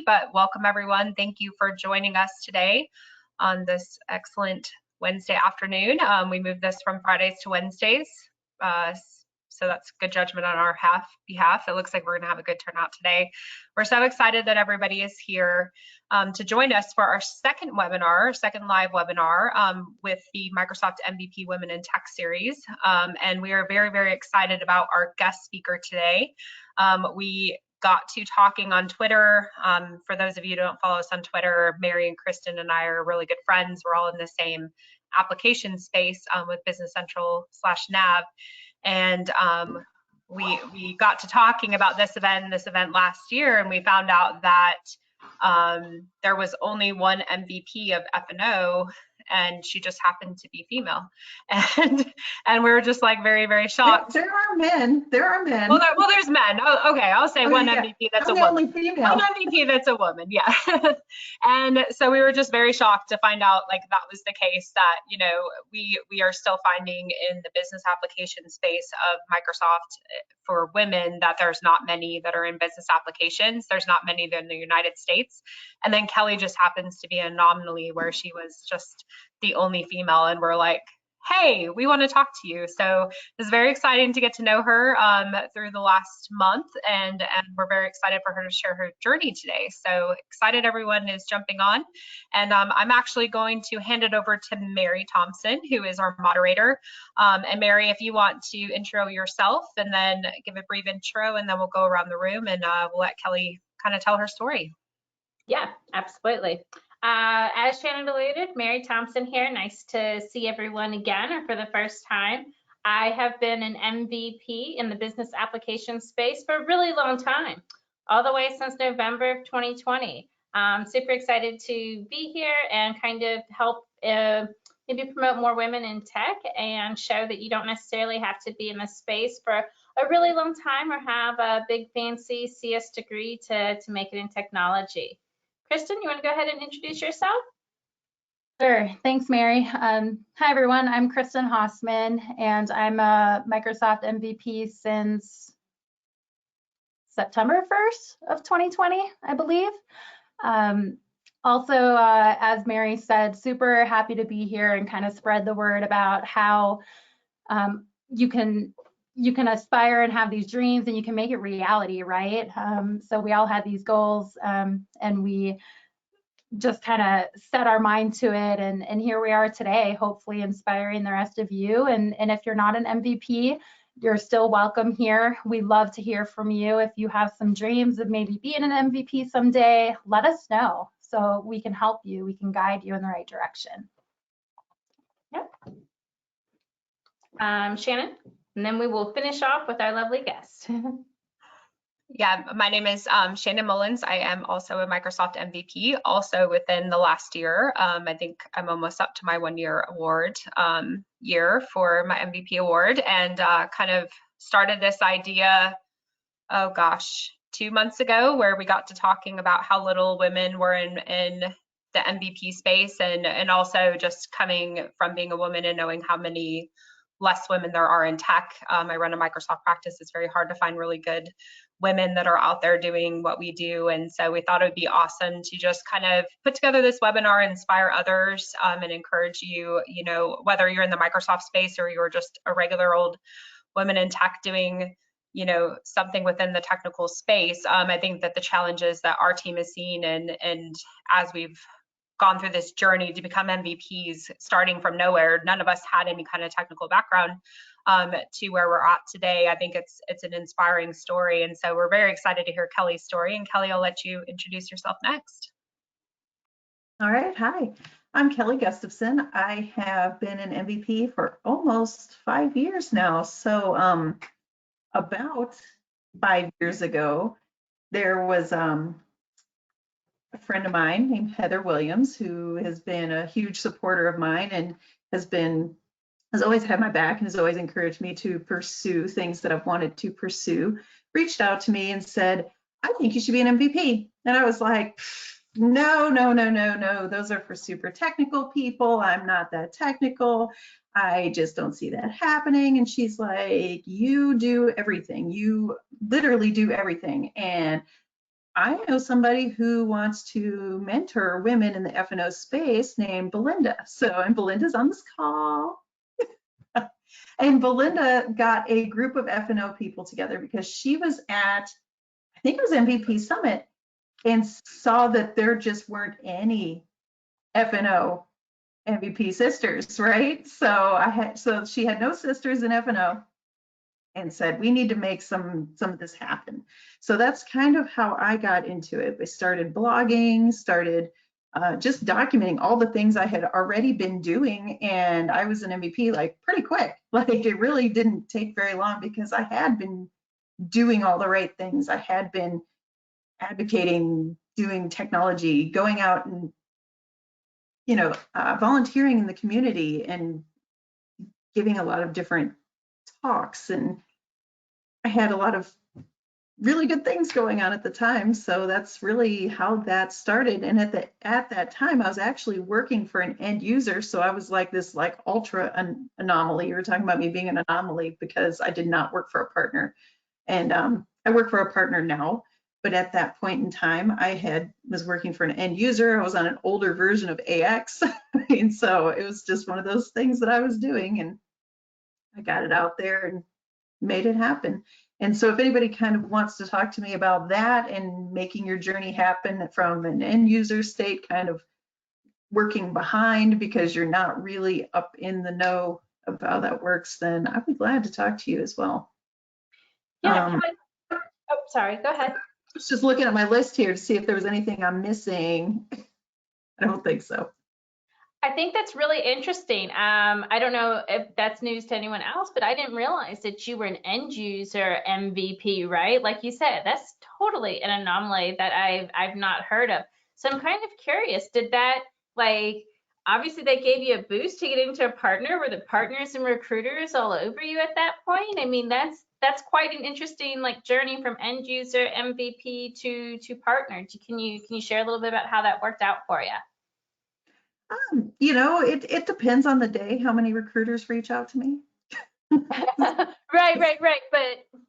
But welcome everyone. Thank you for joining us today on this excellent Wednesday afternoon. We moved this from Fridays to Wednesdays, so that's good judgment on our behalf. It looks like we're going to have a good turnout today. We're so excited that everybody is here to join us for our second live webinar with the Microsoft MVP Women in Tech series. And we are very, very excited about our guest speaker today. We got to talking on Twitter. For those of you who don't follow us on Twitter, Mary and Kristen and I are really good friends. We're all in the same application space with Business Central /Nav. And we got to talking about this event last year, and we found out that there was only one MVP of F&O, and she just happened to be female, and we were just like very, very shocked. There are men. Well, there's men. Oh, okay, I'll say one yeah. MVP that's I'm a the woman. Only female. One MVP that's a woman, yeah. And so we were just very shocked to find out like that was the case. That we are still finding in the business application space of Microsoft for women that there's not many that are in business applications. There's not many in the United States. And then Kelly just happens to be an anomaly where she was just the only female, and we're like, hey, we want to talk to you. So it's very exciting to get to know her through the last month, and we're very excited for her to share her journey today. So excited everyone is jumping on, and I'm actually going to hand it over to Mary Thompson, who is our moderator. And Mary, if you want to intro yourself and then give a brief intro, and then we'll go around the room and we'll let Kelly kind of tell her story. Yeah, absolutely. As Shannon alluded, Mary Thompson here. Nice to see everyone again, or for the first time. I have been an MVP in the business application space for a really long time, all the way since November of 2020. Super excited to be here and kind of help maybe promote more women in tech and show that you don't necessarily have to be in this space for a really long time or have a big fancy CS degree to make it in technology. Kristen, you want to go ahead and introduce yourself? Sure. Thanks, Mary. Hi, everyone. I'm Kristen Hausman, and I'm a Microsoft MVP since September 1st of 2020, I believe. Also, as Mary said, super happy to be here and kind of spread the word about how you can aspire and have these dreams, and you can make it reality, right? So we all had these goals, and we just kind of set our mind to it, and here we are today, hopefully inspiring the rest of you. And if you're not an MVP, you're still welcome here. We love to hear from you. If you have some dreams of maybe being an MVP someday, let us know so we can help you, we can guide you in the right direction. Yep. Shannon? And then we will finish off with our lovely guest. Yeah, my name is Shannon Mullins. I am also a Microsoft MVP, also within the last year. I think I'm almost up to my 1-year award year for my MVP award, and kind of started this idea, oh gosh, 2 months ago, where we got to talking about how little women were in the MVP space, and also just coming from being a woman and knowing how many less women there are in tech. I run a Microsoft practice. It's very hard to find really good women that are out there doing what we do. And so we thought it would be awesome to just kind of put together this webinar, inspire others, and encourage you, whether you're in the Microsoft space or you're just a regular old woman in tech doing, something within the technical space. I think that the challenges that our team has seen, and as we've gone through this journey to become MVPs, starting from nowhere, none of us had any kind of technical background to where we're at today. I think it's an inspiring story, and so we're very excited to hear Kelly's story. And Kelly, I'll let you introduce yourself next. All right, hi, I'm Kelly Gustafson. I have been an MVP for almost 5 years now. So about 5 years ago, there was a friend of mine named Heather Williams, who has been a huge supporter of mine and has always had my back and has always encouraged me to pursue things that I've wanted to pursue, reached out to me and said, I think you should be an MVP. And I was like, no, those are for super technical people. I'm not that technical. I just don't see that happening. And she's like, you do everything. You literally do everything. And I know somebody who wants to mentor women in the F&O space named Belinda. And Belinda's on this call. And Belinda got a group of F&O people together because she was at, I think it was MVP Summit, and saw that there just weren't any F&O MVP sisters, right? So she had no sisters in F&O and said, we need to make some of this happen. So that's kind of how I got into it. I started blogging, started just documenting all the things I had already been doing, and I was an MVP like pretty quick. Like it really didn't take very long because I had been doing all the right things. I had been advocating, doing technology, going out and volunteering in the community and giving a lot of different talks, and I had a lot of really good things going on at the time. So that's really how that started. And at that time, I was actually working for an end user. So I was like this ultra anomaly. You were talking about me being an anomaly because I did not work for a partner. And I work for a partner now. But at that point in time, was working for an end user. I was on an older version of AX. And so it was just one of those things that I was doing. And I got it out there and made it happen. And so if anybody kind of wants to talk to me about that and making your journey happen from an end user state, kind of working behind because you're not really up in the know of how that works, then I'd be glad to talk to you as well. Yeah. Oh, sorry. Go ahead. I was just looking at my list here to see if there was anything I'm missing. I don't think so. I think that's really interesting. I don't know if that's news to anyone else, but I didn't realize that you were an end user MVP, right? Like you said, that's totally an anomaly that I've not heard of. So I'm kind of curious, did that, like, obviously they gave you a boost to get into a partner? Were the partners and recruiters all over you at that point? I mean, that's quite an interesting journey from end user MVP to partner. Can you share a little bit about how that worked out for you? It depends on the day how many recruiters reach out to me. Right. But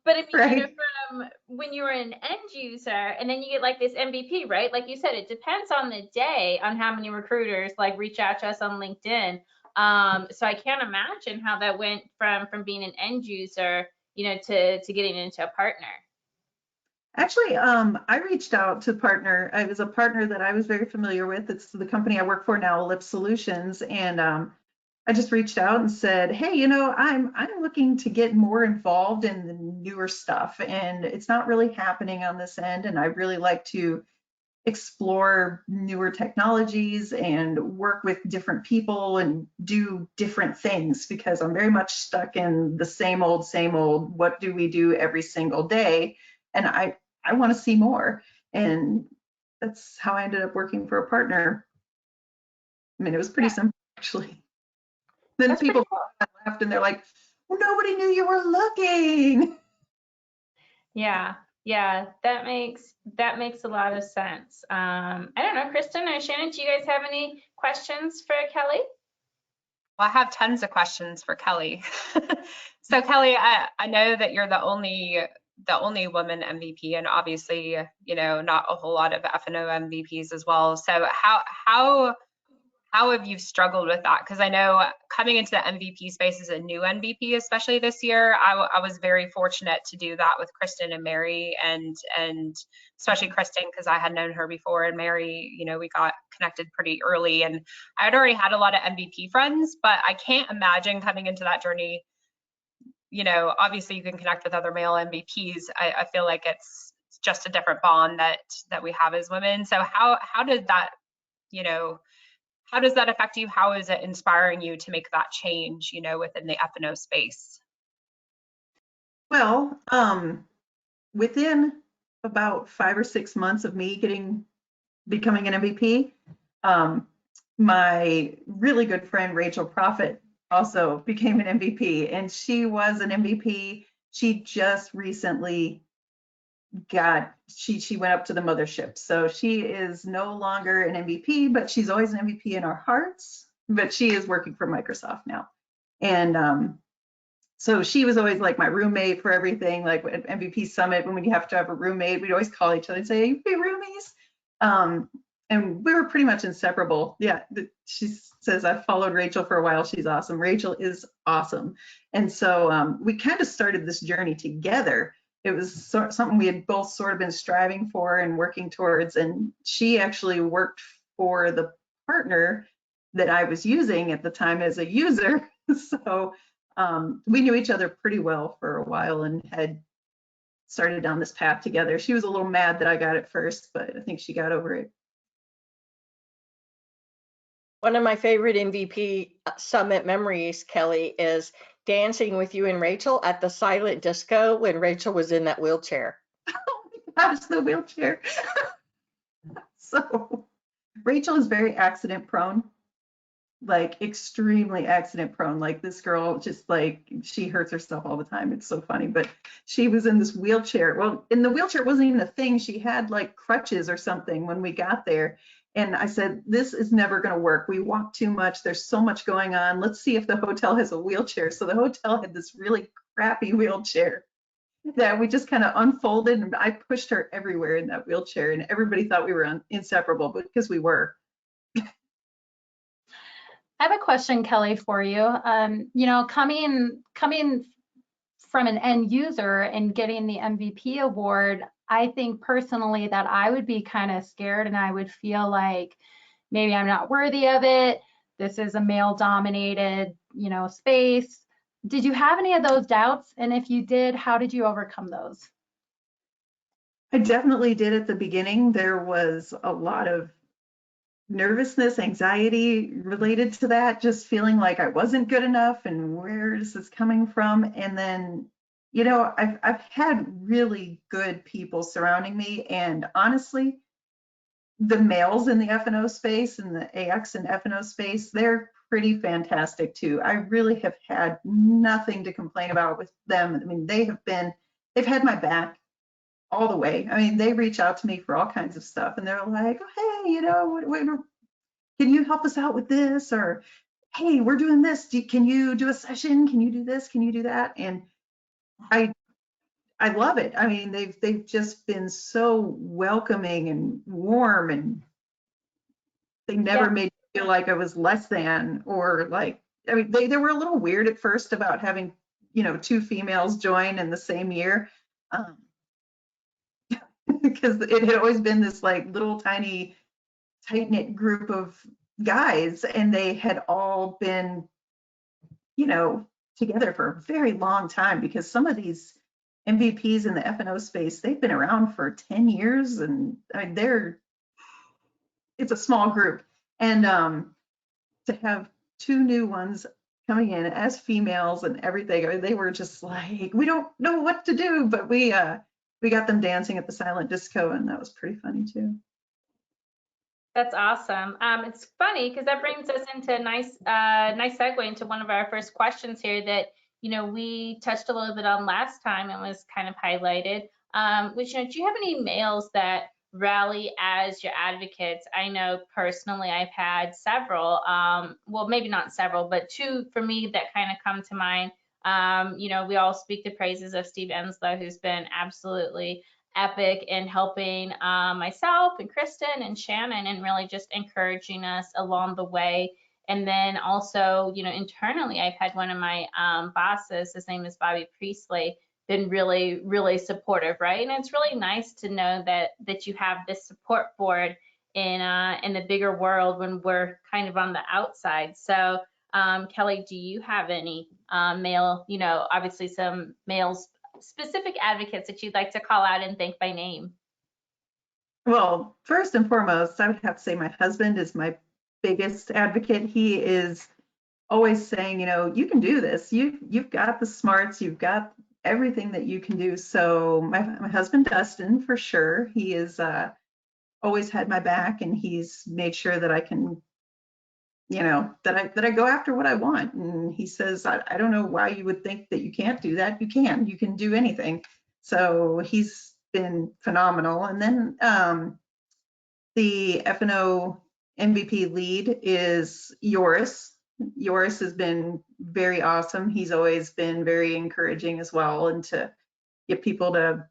I mean, Right. from when you were an end user and then you get this MVP, right? Like you said, it depends on the day on how many recruiters reach out to us on LinkedIn. So I can't imagine how that went from being an end user, to getting into a partner. Actually, I reached out to partner. I was a partner that I was very familiar with. It's the company I work for now, Ellipse Solutions, and I just reached out and said, hey, I'm looking to get more involved in the newer stuff, and it's not really happening on this end, and I'd really like to explore newer technologies and work with different people and do different things because I'm very much stuck in the same old, what do we do every single day? And I want to see more. And that's how I ended up working for a partner. I mean, it was pretty simple, actually. Then That's people cool. laughed and they're like, well, nobody knew you were looking. Yeah, that makes a lot of sense. I don't know, Kristen or Shannon, do you guys have any questions for Kelly? Well, I have tons of questions for Kelly. So Kelly, I know that you're the only woman MVP, and obviously, not a whole lot of F&O MVPs as well. So how have you struggled with that? Because I know coming into the MVP space as a new MVP, especially this year, I was very fortunate to do that with Kristen and Mary, and especially Kristen because I had known her before, and Mary, we got connected pretty early, and I had already had a lot of MVP friends, but I can't imagine coming into that journey. Obviously you can connect with other male MVPs. I feel like it's just a different bond that we have as women. So how did that, how does that affect you? How is it inspiring you to make that change, within the F&O space? Well, within about 5 or 6 months of me becoming an MVP, my really good friend Rachel Prophet also became an MVP, and she was an MVP. She just recently she went up to the mothership, so she is no longer an MVP, but she's always an MVP in our hearts. But she is working for Microsoft now, and So she was always like my roommate for everything, like at MVP Summit, when we have to have a roommate, we'd always call each other and say, hey, roomies. And we were pretty much inseparable. Yeah, she says, I've followed Rachel for a while. She's awesome. Rachel is awesome. And so we kind of started this journey together. It was something we had both sort of been striving for and working towards. And she actually worked for the partner that I was using at the time as a user. So we knew each other pretty well for a while and had started down this path together. She was a little mad that I got it first, but I think she got over it. One of my favorite MVP Summit memories, Kelly, is dancing with you and Rachel at the silent disco when Rachel was in that wheelchair. Oh my gosh, the wheelchair. So Rachel is very accident prone, like extremely accident prone. Like this girl, just like she hurts herself all the time. It's so funny. But she was in this wheelchair. Well, in the wheelchair wasn't even a thing. She had like crutches or something when we got there. And I said, this is never going to work. We walk too much. There's so much going on. Let's see if the hotel has a wheelchair. So the hotel had this really crappy wheelchair that we just kind of unfolded, and I pushed her everywhere in that wheelchair, and everybody thought we were inseparable, because we were. I have a question, Kelly, for you. You know, coming from an end user and getting the MVP award, I think personally that I would be kind of scared, and I would feel like maybe I'm not worthy of it. This is a male-dominated, you know, space. Did you have any of those doubts? And if you did, how did you overcome those? I definitely did at the beginning. There was a lot of nervousness, anxiety related to that, just feeling like I wasn't good enough and where is this coming from? And then, you know, I've had really good people surrounding me, and honestly, the males in the F&O space and the AX and F&O space, they're pretty fantastic too. I really have had nothing to complain about with them. I mean, they've had my back all the way. I mean, they reach out to me for all kinds of stuff, and they're like, oh, hey, you know, can you help us out with this? Or, hey, we're doing this. Can you do a session? Can you do this? Can you do that? And I love it. I mean, they've just been so welcoming and warm, and they never made me feel like I was less than, or like, I mean, they were a little weird at first about having, you know, 2 females join in the same year. Because it had always been this like little tiny tight-knit group of guys, and they had all been, you know, together for a very long time, because some of these MVPs in the F&O space, they've been around for 10 years, and I mean, it's a small group. And to have 2 new ones coming in as females and everything, I mean, they were just like, we don't know what to do, but we got them dancing at the silent disco, and that was pretty funny too. That's awesome. It's funny because that brings us into a nice segue into one of our first questions here that, you know, we touched a little bit on last time and was kind of highlighted. Which, you know, do you have any males that rally as your advocates? I know personally I've had several, well, maybe not several, but 2 for me that kind of come to mind. You know, we all speak the praises of Steve Enslow, who's been absolutely epic in helping myself and Kristen and Shannon, and really just encouraging us along the way. And then also, you know, internally, I've had one of my bosses, his name is Bobby Priestley, been really, really supportive, right? And it's really nice to know that you have this support board in the bigger world when we're kind of on the outside. So Kelly, do you have any male, you know, obviously some males specific advocates that you'd like to call out and thank by name? Well, first and foremost, I would have to say my husband is my biggest advocate. He is always saying, you know, you can do this. You've got the smarts. You've got everything that you can do. So my husband, Dustin, for sure, he is always had my back, and he's made sure that I can, you know, that I go after what I want. And he says, I don't know why you would think that you can't do that. You can do anything. So he's been phenomenal. And then the F&O MVP lead is Yoris. yours has been very awesome. He's always been very encouraging as well, and to get people to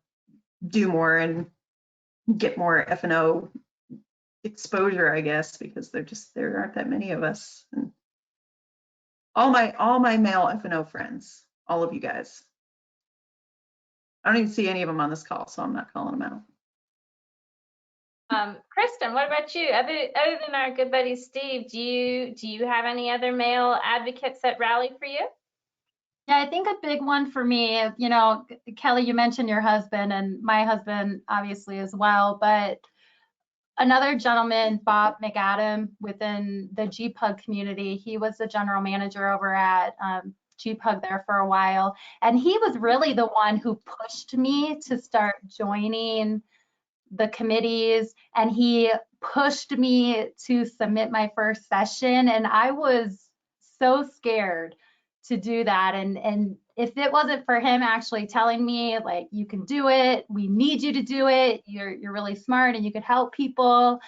do more and get more F&O exposure, I guess, because there aren't that many of us. And all my male F&O friends, all of you guys. I don't even see any of them on this call, so I'm not calling them out. Kristen, what about you? Other than our good buddy Steve, do you have any other male advocates that rally for you? Yeah, I think a big one for me, you know, Kelly, you mentioned your husband, and my husband obviously as well, but another gentleman, Bob McAdam, within the GPUG community, he was the general manager over at GPUG there for a while, and he was really the one who pushed me to start joining the committees, and he pushed me to submit my first session, and I was so scared to do that. And if it wasn't for him actually telling me, like, you can do it, we need you to do it, you're really smart and you could help people,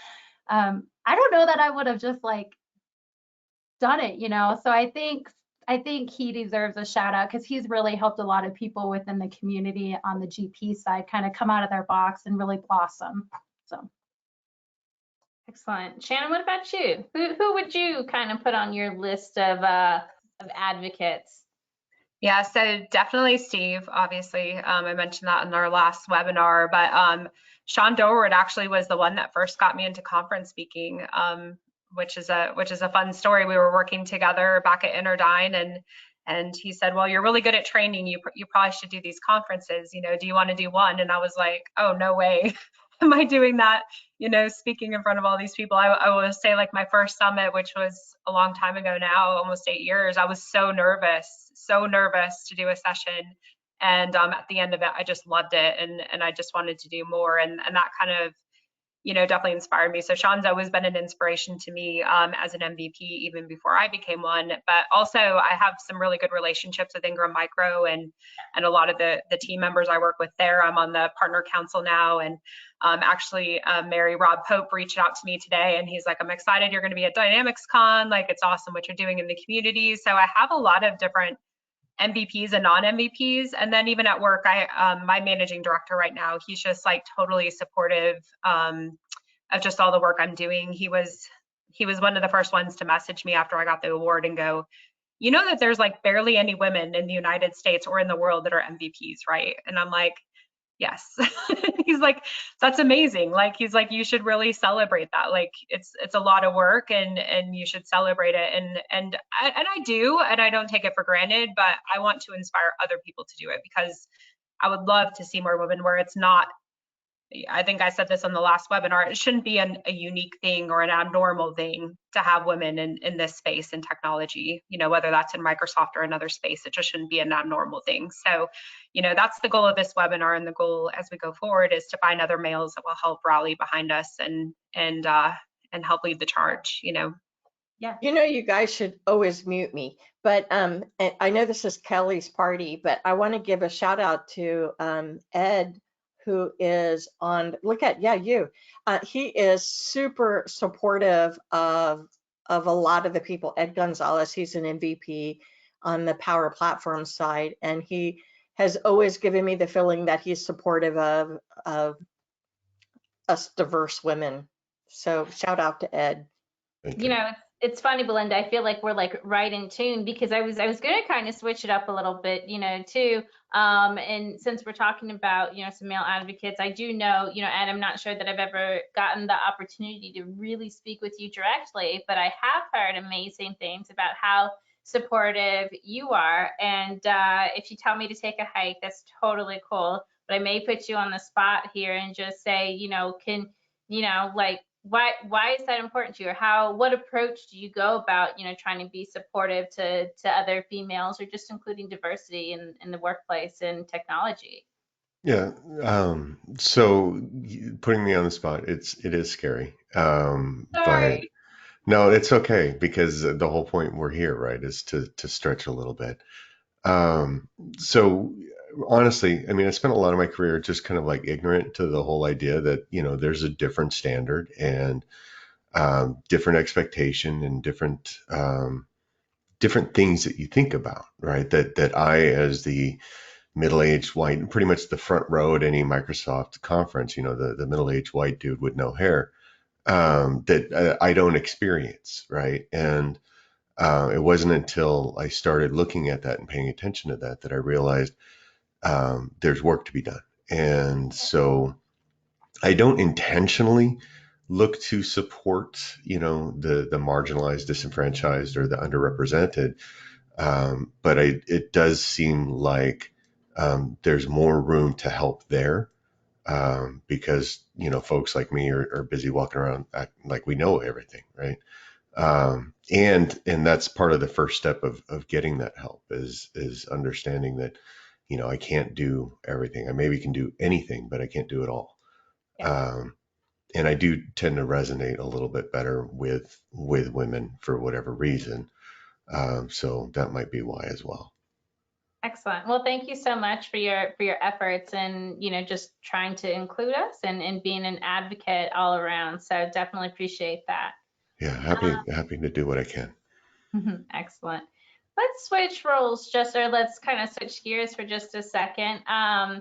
I don't know that I would have just like done it, you know. So I think he deserves a shout out because he's really helped a lot of people within the community on the GP side kind of come out of their box and really blossom. So excellent. Shannon, what about you? Who would you kind of put on your list of advocates? Yeah, so definitely Steve, obviously. I mentioned that in our last webinar, but Sean Dorward actually was the one that first got me into conference speaking, which is a fun story. We were working together back at Interdyne, and he said, well, you're really good at training. You probably should do these conferences. You know, do you want to do one? And I was like, oh, no way. Am I doing that? You know, speaking in front of all these people. I will say, like, my first summit, which was a long time ago now, almost 8 years, I was so nervous to do a session. And at the end of it, I just loved it, and I just wanted to do more. And that kind of, you know, definitely inspired me. So Sean's always been an inspiration to me as an MVP, even before I became one. But also, I have some really good relationships with Ingram Micro and a lot of the team members I work with there. I'm on the partner council now, and actually, Mary Rob Pope reached out to me today, and he's like, I'm excited you're going to be at Dynamics Con. Like, it's awesome what you're doing in the community. So I have a lot of different MVPs and non-MVPs. And then even at work, my managing director right now, he's just like totally supportive of just all the work I'm doing. He was one of the first ones to message me after I got the award and go, you know that there's like barely any women in the United States or in the world that are MVPs, right? And I'm like, yes. He's like, that's amazing. Like, he's like, you should really celebrate that. Like, it's a lot of work, and you should celebrate it. And I do, and I don't take it for granted, but I want to inspire other people to do it, because I would love to see more women where it's not, I think I said this on the last webinar, it shouldn't be a unique thing or an abnormal thing to have women in this space in technology, you know, whether that's in Microsoft or another space. It just shouldn't be an abnormal thing. So, you know, that's the goal of this webinar, and the goal as we go forward is to find other males that will help rally behind us and help lead the charge, you know. Yeah. You know, you guys should always mute me, but and I know this is Kelly's party, but I want to give a shout out to Ed, who is on, he is super supportive of a lot of the people. Ed Gonzalez, he's an MVP on the Power Platform side, and he has always given me the feeling that he's supportive of us diverse women. So shout out to Ed. You know, it's funny, Belinda. I feel like we're like right in tune, because I was going to kind of switch it up a little bit, you know, too. And since we're talking about, you know, some male advocates, I do know, you know, Ed, I'm not sure that I've ever gotten the opportunity to really speak with you directly, but I have heard amazing things about how supportive you are. And if you tell me to take a hike, that's totally cool. But I may put you on the spot here and just say, you know, like, why is that important to you? Or what approach do you go about, you know, trying to be supportive to other females, or just including diversity in the workplace and technology? Yeah. So putting me on the spot, it is scary. But Sorry. no, it's okay, because the whole point we're here, right, is to stretch a little bit. So honestly, I mean, I spent a lot of my career just kind of like ignorant to the whole idea that, you know, there's a different standard and different expectation and different different things that you think about, right? That I, as the middle-aged white, pretty much the front row at any Microsoft conference, the middle-aged white dude with no hair, that I don't experience, right? And it wasn't until I started looking at that and paying attention to that I realized there's work to be done. And so I don't intentionally look to support, the marginalized, disenfranchised, or the underrepresented. But it does seem like there's more room to help there, because, folks like me are busy walking around like we know everything, right? And that's part of the first step of getting that help is understanding that, I can't do everything. I maybe can do anything, but I can't do it all. And I do tend to resonate a little bit better with women for whatever reason. So that might be why as well. Excellent. Well, thank you so much for your efforts and, just trying to include us and being an advocate all around. So definitely appreciate that. Yeah, happy to do what I can. Excellent. Let's switch roles or let's kind of switch gears for just a second. I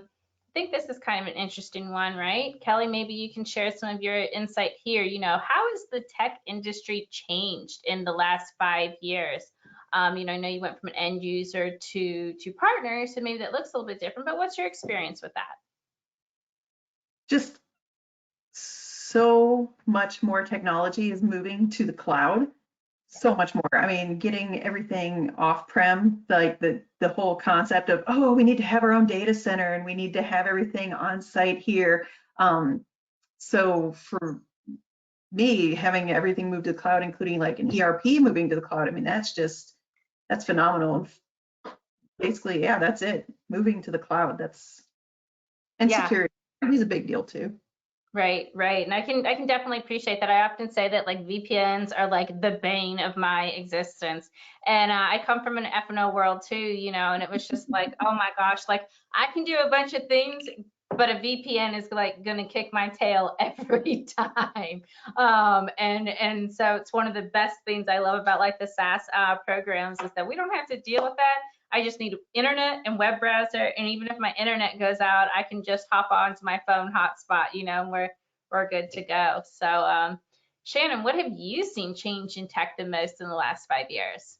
think this is kind of an interesting one, right? Kelly, maybe you can share some of your insight here. How has the tech industry changed in the last 5 years? I know you went from an end user to partner, so maybe that looks a little bit different, but what's your experience with that? Just so much more technology is moving to the cloud. So much more. I mean, getting everything off-prem, like the whole concept of, oh, we need to have our own data center and we need to have everything on site here. So for me, having everything moved to the cloud, including like an ERP moving to the cloud, I mean, that's phenomenal. Basically, yeah, that's it. Moving to the cloud. And Yeah. security is a big deal too. Right. And I can definitely appreciate that. I often say that like VPNs are like the bane of my existence. And I come from an F&O world too, and it was just like, oh my gosh, like I can do a bunch of things, but a VPN is like going to kick my tail every time. And so it's one of the best things I love about like the SaaS programs is that we don't have to deal with that. I just need internet and web browser, and even if my internet goes out, I can just hop onto my phone hotspot, and we're good to go. So, Shannon, what have you seen change in tech the most in the last 5 years?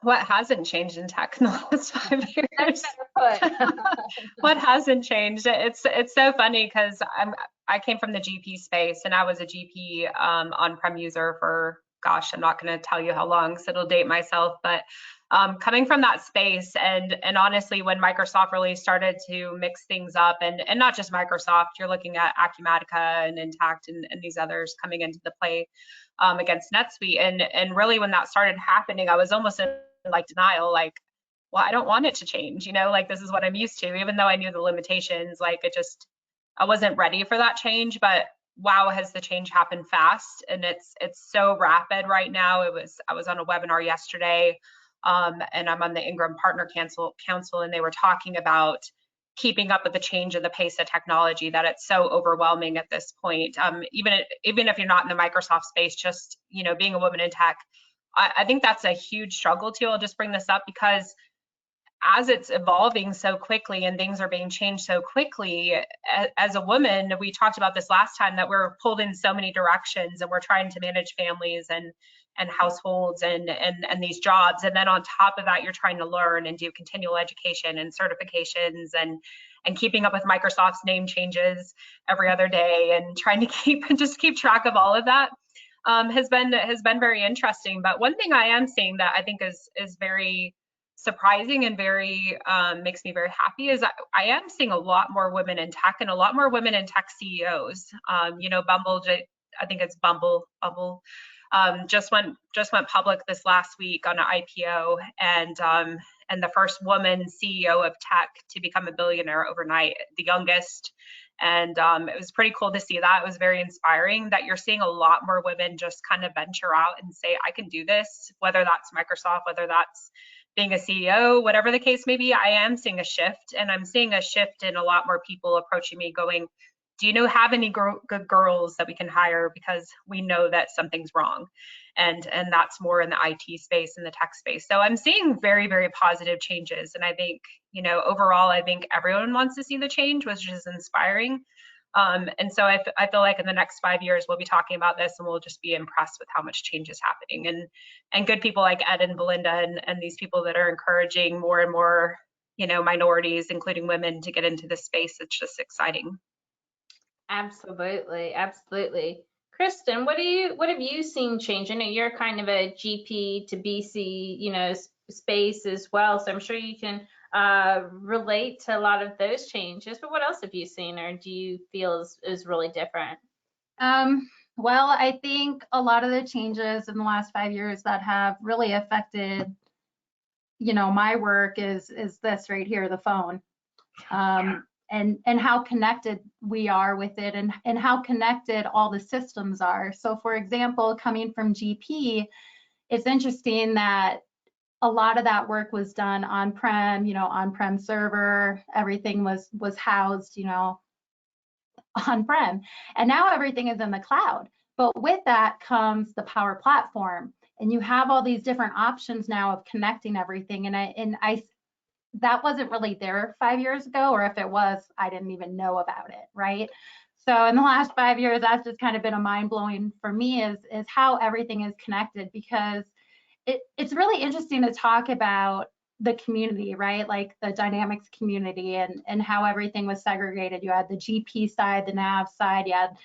What hasn't changed in tech in the last 5 years? That's better put. What hasn't changed? It's so funny because I came from the GP space and I was a GP on-prem user for, gosh, I'm not going to tell you how long, so it'll date myself, but coming from that space and honestly, when Microsoft really started to mix things up, and not just Microsoft, you're looking at Acumatica and Intact and these others coming into the play against NetSuite, and really when that started happening, I was almost in like denial, like, well, I don't want it to change, like this is what I'm used to, even though I knew the limitations, like I wasn't ready for that change. But wow, has the change happened fast, and it's so rapid right now. I was on a webinar yesterday, and I'm on the Ingram Partner Council, and they were talking about keeping up with the change of the pace of technology, that it's so overwhelming at this point. Even if you're not in the Microsoft space, just being a woman in tech, I think that's a huge struggle too. I'll just bring this up because as it's evolving so quickly and things are being changed so quickly, as a woman, we talked about this last time, that we're pulled in so many directions and we're trying to manage families and households and these jobs. And then on top of that, you're trying to learn and do continual education and certifications and keeping up with Microsoft's name changes every other day and trying to keep track of all of that. Has been very interesting. But one thing I am seeing that I think is very surprising and very makes me very happy is I am seeing a lot more women in tech and a lot more women in tech CEOs. Bumble, I think it's Bumble, just went public this last week on an IPO, and the first woman CEO of tech to become a billionaire overnight, the youngest. And it was pretty cool to see that. It was very inspiring that you're seeing a lot more women just kind of venture out and say, I can do this, whether that's Microsoft, whether that's being a CEO, whatever the case may be. I am seeing a shift, and I'm seeing a shift in a lot more people approaching me going, do you have any good girls that we can hire because we know that something's wrong? And that's more in the IT space and the tech space. So I'm seeing very, very positive changes. And I think, overall, I think everyone wants to see the change, which is inspiring. And so I feel like in the next 5 years, we'll be talking about this and we'll just be impressed with how much change is happening. And good people like Ed and Belinda and these people that are encouraging more and more, minorities, including women, to get into this space. It's just exciting. Absolutely, absolutely. Kristen, what have you seen change? I know you're kind of a GP to BC, space as well, so I'm sure you can relate to a lot of those changes. But what else have you seen, or do you feel is really different? Well, I think a lot of the changes in the last 5 years that have really affected, my work is this right here, the phone. And how connected we are with it, and how connected all the systems are. So for example, coming from GP, it's interesting that a lot of that work was done on-prem, on-prem server, everything was housed, on-prem. And now everything is in the cloud. But with that comes the Power Platform. And you have all these different options now of connecting everything. And I that wasn't really there 5 years ago, or if it was, I didn't even know about it, right? So in the last 5 years, that's just kind of been a mind-blowing for me, is how everything is connected, because it's really interesting to talk about the community, right? Like the Dynamics community, and how everything was segregated. You had the GP side, the nav side, you had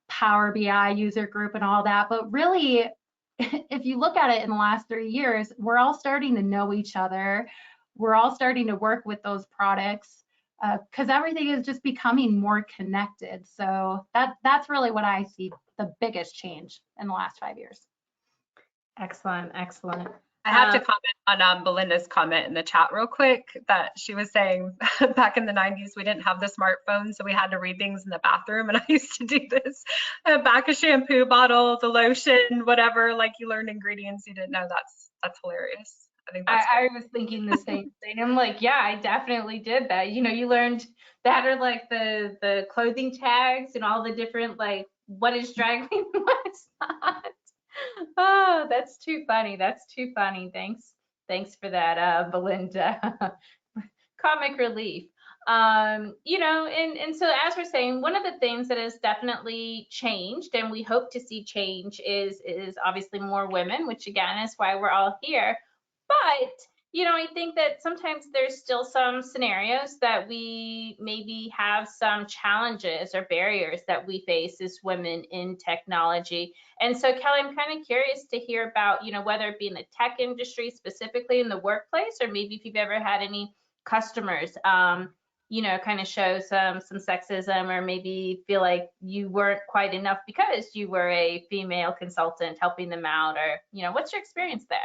Power BI user group and all that. But really, if you look at it in the last 3 years, we're all starting to know each other. We're all starting to work with those products, because everything is just becoming more connected. So that's really what I see the biggest change in the last 5 years. Excellent, excellent. I have to comment on Belinda's comment in the chat real quick, that she was saying back in the 90s, we didn't have the smartphone, so we had to read things in the bathroom. And I used to do this, back a shampoo bottle, the lotion, whatever, like you learned ingredients you didn't know. That's hilarious. I think that's I was thinking the same thing. I'm like, yeah, I definitely did that. You learned that, or like the clothing tags and all the different, like, what is drag queen and what is not. Oh, that's too funny. That's too funny. Thanks for that, Belinda. Comic relief. And so as we're saying, one of the things that has definitely changed, and we hope to see change, is obviously more women, which again is why we're all here. But I think that sometimes there's still some scenarios that we maybe have some challenges or barriers that we face as women in technology. And so, Kelly, I'm kind of curious to hear about, whether it be in the tech industry, specifically in the workplace, or maybe if you've ever had any customers, kind of show some sexism, or maybe feel like you weren't quite enough because you were a female consultant helping them out, or, what's your experience there?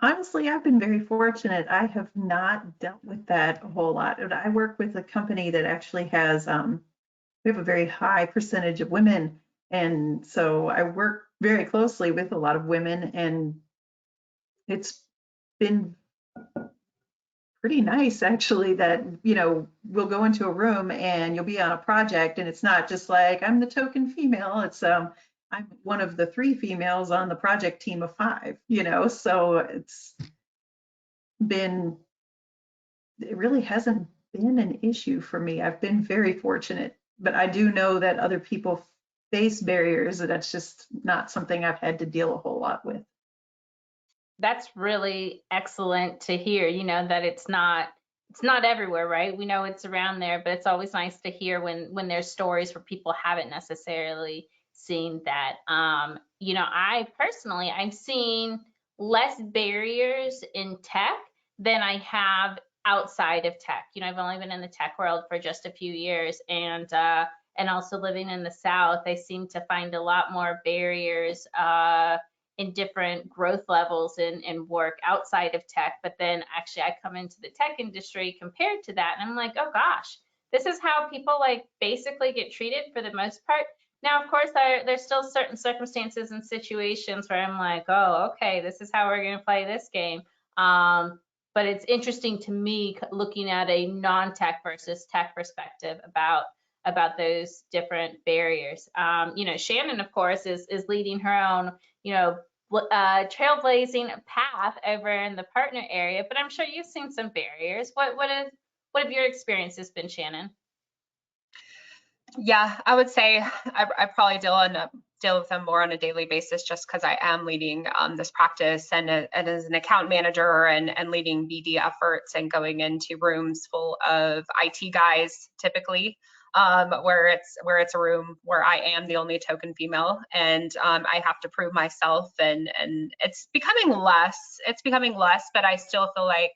Honestly, I've been very fortunate. I have not dealt with that a whole lot. I work with a company that actually has, we have a very high percentage of women. And so I work very closely with a lot of women, and it's been pretty nice actually that, we'll go into a room and you'll be on a project, and it's not just like I'm the token female. It's I'm one of the 3 females on the project team of 5, so it really hasn't been an issue for me. I've been very fortunate, but I do know that other people face barriers. That's just not something I've had to deal a whole lot with. That's really excellent to hear, that it's not everywhere, right? We know it's around there, but it's always nice to hear when there's stories where people haven't necessarily seen that. I've seen less barriers in tech than I have outside of tech. I've only been in the tech world for just a few years, and also living in the South, I seem to find a lot more barriers in different growth levels in work outside of tech. But then actually I come into the tech industry compared to that, and I'm like, oh gosh, this is how people like basically get treated for the most part. Now, of course, there's still certain circumstances and situations where I'm like, oh, okay, this is how we're going to play this game. but it's interesting to me looking at a non-tech versus tech perspective about those different barriers. Shannon, of course, is leading her own, trailblazing path over in the partner area, but I'm sure you've seen some barriers. What have your experiences been, Shannon? Yeah, I would say I probably deal with them more on a daily basis, just because I am leading this practice and as an account manager and leading BD efforts and going into rooms full of IT guys typically, where it's a room where I am the only token female, and I have to prove myself, and it's becoming less, but I still feel like,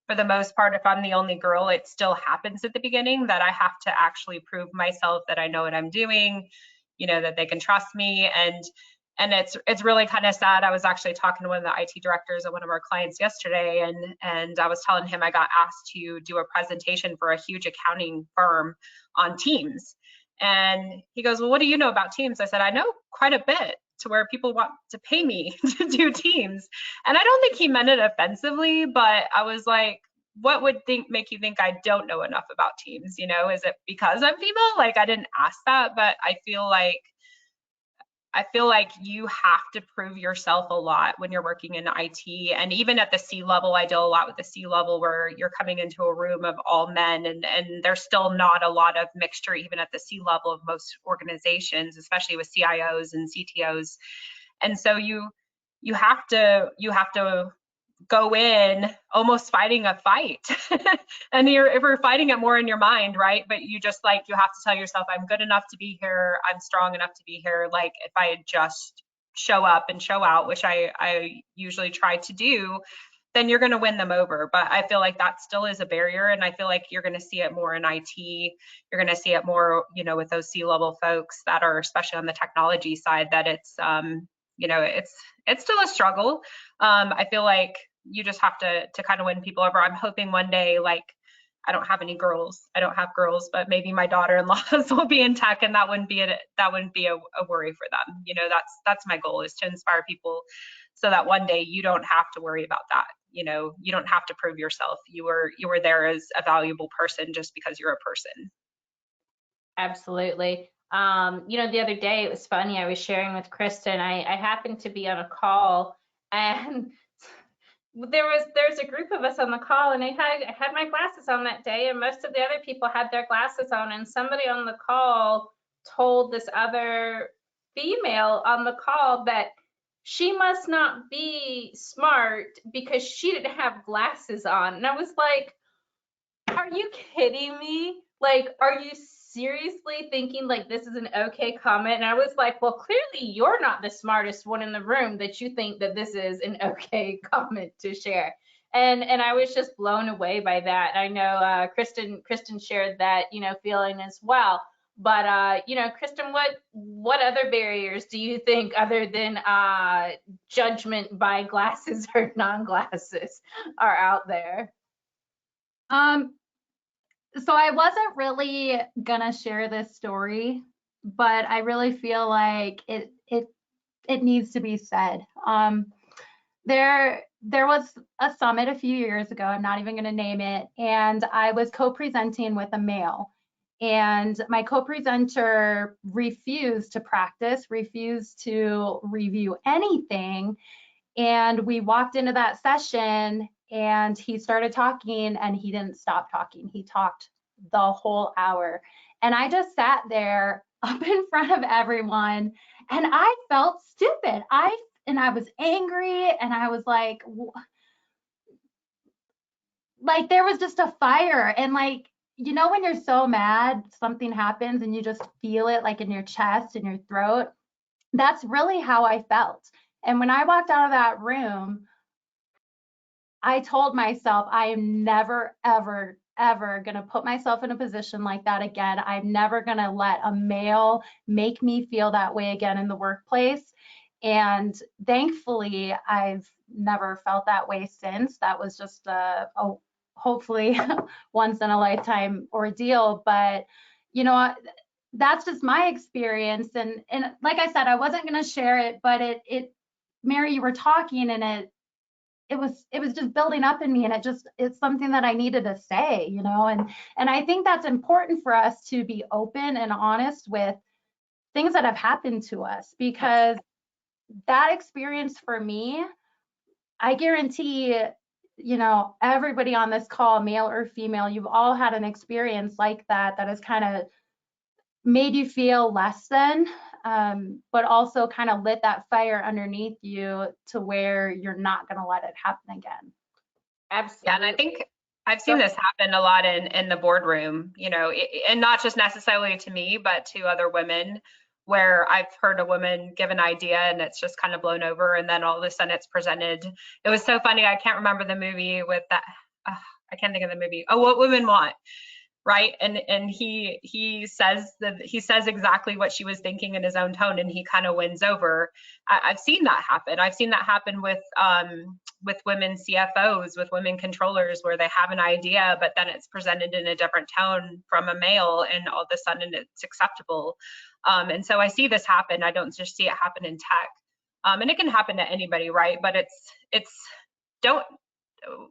for the most part, if I'm the only girl, it still happens at the beginning that I have to actually prove myself that I know what I'm doing, that they can trust me. And it's really kind of sad. I was actually talking to one of the IT directors of one of our clients yesterday, and I was telling him I got asked to do a presentation for a huge accounting firm on Teams. And he goes, well, what do you know about Teams? I said, I know quite a bit, to where people want to pay me to do Teams. And I don't think he meant it offensively, but I was like, what would make you think I don't know enough about Teams? Is it because I'm female? Like, I didn't ask that, but I feel like you have to prove yourself a lot when you're working in IT. And even at the C level, I deal a lot with the C level, where you're coming into a room of all men, and there's still not a lot of mixture even at the C level of most organizations, especially with CIOs and CTOs. And so you have to go in almost fighting a fight. And if we're fighting it more in your mind, right? But you have to tell yourself, I'm good enough to be here, I'm strong enough to be here. Like, if I just show up and show out, which I usually try to do, then you're going to win them over. But I feel like that still is a barrier, and I feel like you're going to see it more in IT. You're going to see it more, with those C-level folks that are, especially on the technology side, that it's still a struggle. I feel like you just have to kind of win people over. I'm hoping one day, like, I don't have girls, but maybe my daughter-in-laws will be in tech, and that wouldn't be a worry for them. That's my goal, is to inspire people so that one day you don't have to worry about that. You don't have to prove yourself. You were there as a valuable person just because you're a person. Absolutely. The other day, it was funny, I was sharing with Kristen, I happened to be on a call, and there's a group of us on the call, and I had my glasses on that day, and most of the other people had their glasses on, and somebody on the call told this other female on the call that she must not be smart because she didn't have glasses on. And I was like, are you kidding me? Like, are you seriously thinking like this is an okay comment? And I was like, well, clearly you're not the smartest one in the room that you think that this is an okay comment to share. And I was just blown away by that. I know Kristen shared that, feeling as well. But Kristen, what other barriers do you think, other than judgment by glasses or non-glasses, are out there? So I wasn't really gonna share this story, but I really feel like it needs to be said. There was a summit a few years ago, I'm not even gonna name it, and I was co-presenting with a male. And my co-presenter refused to practice, refused to review anything. And we walked into that session, and he started talking, and he didn't stop talking. He talked the whole hour. And I just sat there up in front of everyone, and I felt stupid. I was angry, and I was like there was just a fire. And when you're so mad, something happens and you just feel it like in your chest and your throat. That's really how I felt. And when I walked out of that room, I told myself, I am never, ever, ever going to put myself in a position like that again. I'm never going to let a male make me feel that way again in the workplace. And thankfully, I've never felt that way since. That was just a hopefully once in a lifetime ordeal. But, that's just my experience. And like I said, I wasn't going to share it, but Mary, you were talking, and it was just building up in me, and it's something that I needed to say, you know, and I think that's important for us to be open and honest with things that have happened to us, because that experience for me, I guarantee, you know, everybody on this call, male or female, you've all had an experience like that that has kind of made you feel less than, but also kind of lit that fire underneath you to where you're not going to let it happen again. Absolutely. Yeah, and I think I've seen this happen a lot in the boardroom, you know, and not just necessarily to me, but to other women, where I've heard a woman give an idea and it's just kind of blown over, and then all of a sudden it's presented. It was so funny. I can't remember the movie with that. I can't think of the movie. Oh, What Women Want. Right. And he says exactly what she was thinking in his own tone, and he kind of wins over. I've seen that happen. I've seen that happen with women CFOs, with women controllers, where they have an idea, but then it's presented in a different tone from a male, and all of a sudden it's acceptable. And so I see this happen. I don't just see it happen in tech. And it can happen to anybody, right? But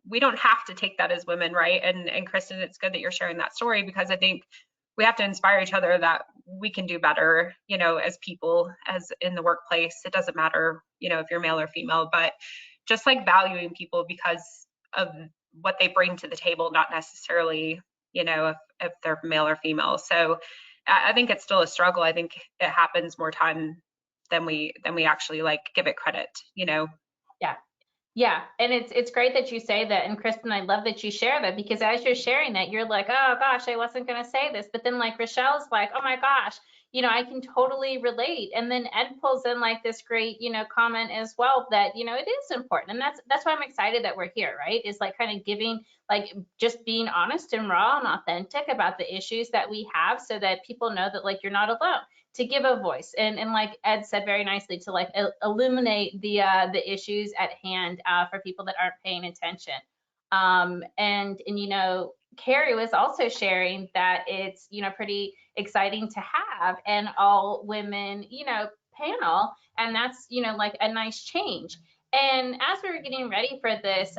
we don't have to take that as women, right? And Kristen, it's good that you're sharing that story, because I think we have to inspire each other that we can do better, you know, as people, as in the workplace. It doesn't matter, you know, if you're male or female, but just like valuing people because of what they bring to the table, not necessarily, you know, if they're male or female. So I think it's still a struggle. I think it happens more time than we actually like give it credit, you know. Yeah. Yeah, and it's great that you say that. And Kristen, I love that you share that, because as you're sharing that, you're like, oh gosh, I wasn't going to say this. But then like Rochelle's like, oh my gosh, you know, I can totally relate. And then Ed pulls in like this great, you know, comment as well that, you know, it is important. And that's why I'm excited that we're here, right? Is like kind of giving, like just being honest and raw and authentic about the issues that we have, so that people know that like you're not alone, to give a voice, and like Ed said very nicely, to like illuminate the issues at hand for people that aren't paying attention. And you know, Carrie was also sharing that it's, you know, pretty exciting to have an all women, you know, panel, and that's, you know, like a nice change. And as we were getting ready for this,